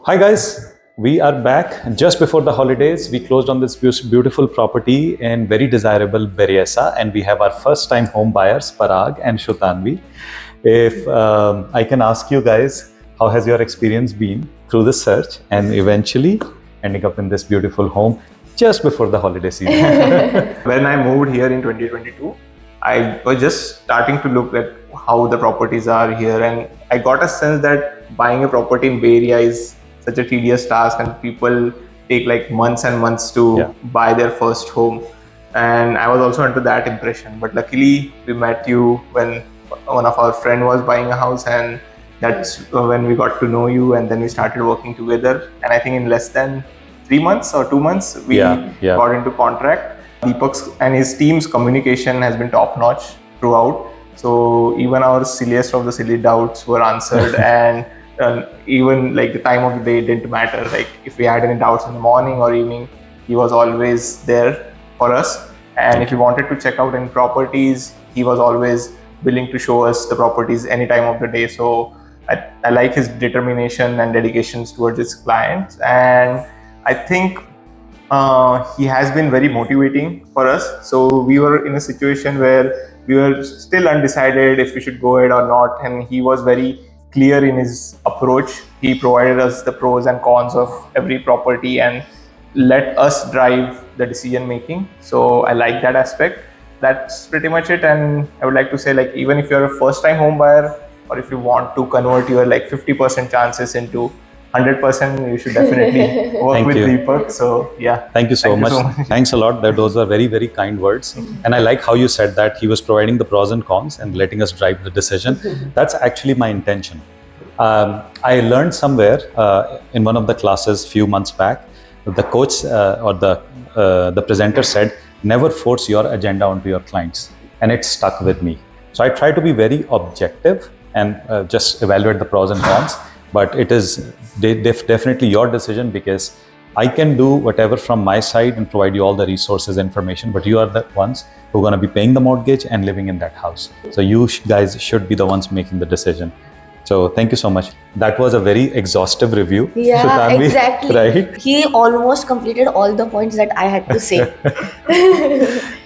Hi guys, we are back. Just before the holidays, we closed on this beautiful property in very desirable Berryessa, and we have our first time home buyers, Parag and Shutanvi. If I can ask you guys, how has your experience been through the search and eventually ending up in this beautiful home just before the holiday season? When I moved here in 2022, I was just starting to look at how the properties are here, and I got a sense that buying a property in Bay Area is such a tedious task, and people take like months and months to buy their first home. And I was also under that impression. But luckily, we met you when one of our friend was buying a house, and that's when we got to know you, and then we started working together. And I think in less than 3 months or 2 months, we got into contract. Deepak's and his team's communication has been top notch throughout. So even our silliest of the silly doubts were answered, and even like the time of the day didn't matter. Like if we had any doubts in the morning or evening, he was always there for us. And if we wanted to check out any properties, he was always willing to show us the properties any time of the day. So I like his determination and dedications towards his clients, and I think he has been very motivating for us. So we were in a situation where we were still undecided if we should go ahead or not, and he was very clear in his approach. He provided us the pros and cons of every property and let us drive the decision making. So I like that aspect. That's pretty much it. And I would like to say, like, even if you're a first time home buyer, or if you want to convert your like 50% chances into 100%, you should definitely work with Deepak. So yeah. Thank you so much. Thanks a lot. Those were very, very kind words. And I like how you said that he was providing the pros and cons and letting us drive the decision. That's actually my intention. I learned somewhere in one of the classes few months back, the coach or the presenter said, never force your agenda onto your clients. And it stuck with me. So I try to be very objective and just evaluate the pros and cons. But it is definitely your decision, because I can do whatever from my side and provide you all the resources, information, but you are the ones who are going to be paying the mortgage and living in that house. So you guys should be the ones making the decision. So thank you so much. That was a very exhaustive review. Yeah, Shutanvi, exactly. Right? He almost completed all the points that I had to say.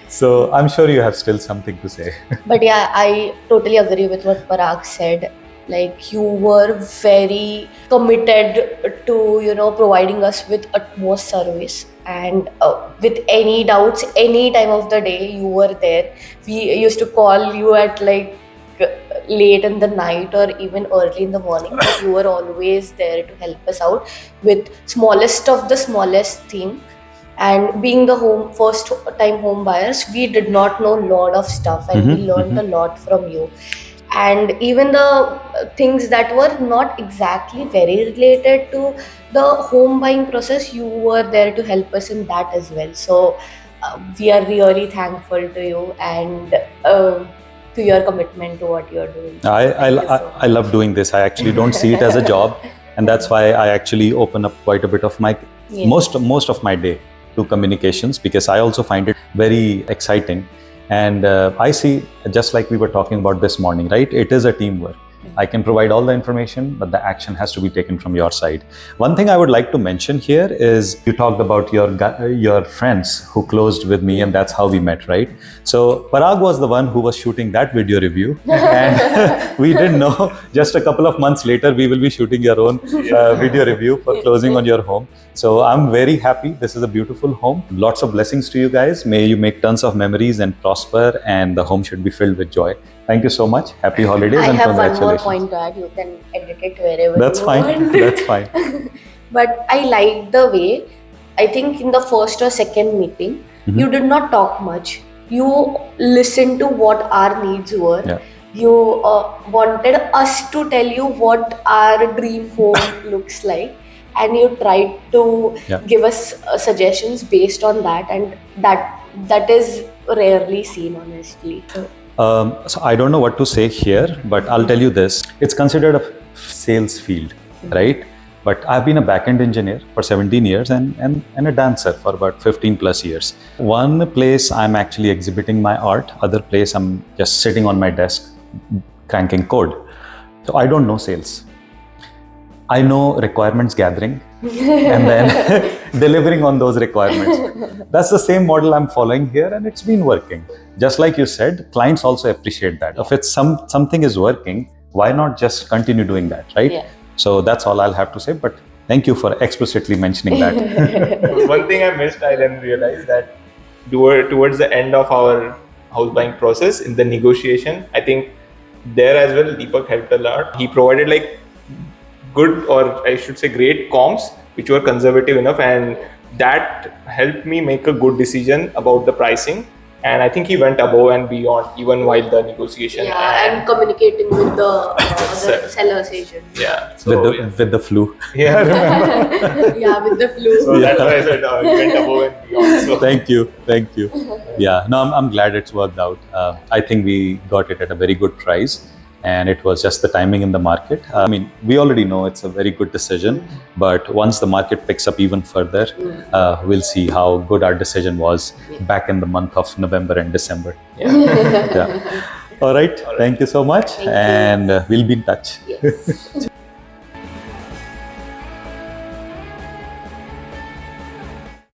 So I'm sure you have still something to say. But yeah, I totally agree with what Parag said. Like, you were very committed to, providing us with utmost service. And with any doubts, any time of the day, you were there. We used to call you at like late in the night or even early in the morning, but you were always there to help us out with smallest of the smallest thing. And being the first time home buyers, we did not know a lot of stuff, and we learned a lot from you. And even the things that were not exactly very related to the home buying process, you were there to help us in that as well. So we are really thankful to you and to your commitment to what you're doing. I love doing this. I actually don't see it as a job, and that's why I actually open up quite a bit of my most of my day to communications, because I also find it very exciting. And I see, just like we were talking about this morning, right? It is a teamwork. I can provide all the information, but the action has to be taken from your side. One thing I would like to mention here is you talked about your friends who closed with me, and that's how we met, right? So Parag was the one who was shooting that video review, and we didn't know just a couple of months later we will be shooting your own video review for closing on your home. So I'm very happy. This is a beautiful home. Lots of blessings to you guys. May you make tons of memories and prosper, and the home should be filled with joy. Thank you so much. Happy holidays and congratulations. I have one more point to add. You can edit it wherever That's you fine. want. That's fine. But I like the way, I think in the first or second meeting, you did not talk much. You listened to what our needs were. Yeah. You wanted us to tell you what our dream home looks like. And you tried to give us suggestions based on that. And that is rarely seen, honestly. So I don't know what to say here, but I'll tell you this. It's considered a sales field, right? But I've been a back-end engineer for 17 years and a dancer for about 15 plus years. One place I'm actually exhibiting my art, other place I'm just sitting on my desk cranking code. So I don't know sales. I know requirements gathering and then delivering on those requirements. That's the same model I'm following here, and it's been working. Just like you said, clients also appreciate that. If it's something is working, why not just continue doing that, right? Yeah. So that's all I'll have to say. But thank you for explicitly mentioning that. One thing I missed, I then realized that towards the end of our house buying process, in the negotiation, I think there as well, Deepak helped a lot. He provided like good, or I should say great comps, which were conservative enough, and that helped me make a good decision about the pricing. And I think he went above and beyond even while the negotiation. Yeah, and communicating with the other seller's agent. Yeah. So, with the flu. yeah, remember. Yeah, with the flu. So that's why I said he went above and beyond. So. Thank you. Yeah, no, I'm glad it's worked out. I think we got it at a very good price, and it was just the timing in the market. I mean, we already know it's a very good decision, but once the market picks up even further, we'll see how good our decision was back in the month of November and December. Yeah. Yeah. All right. Thank you so much, Thank you. and we'll be in touch. Yes.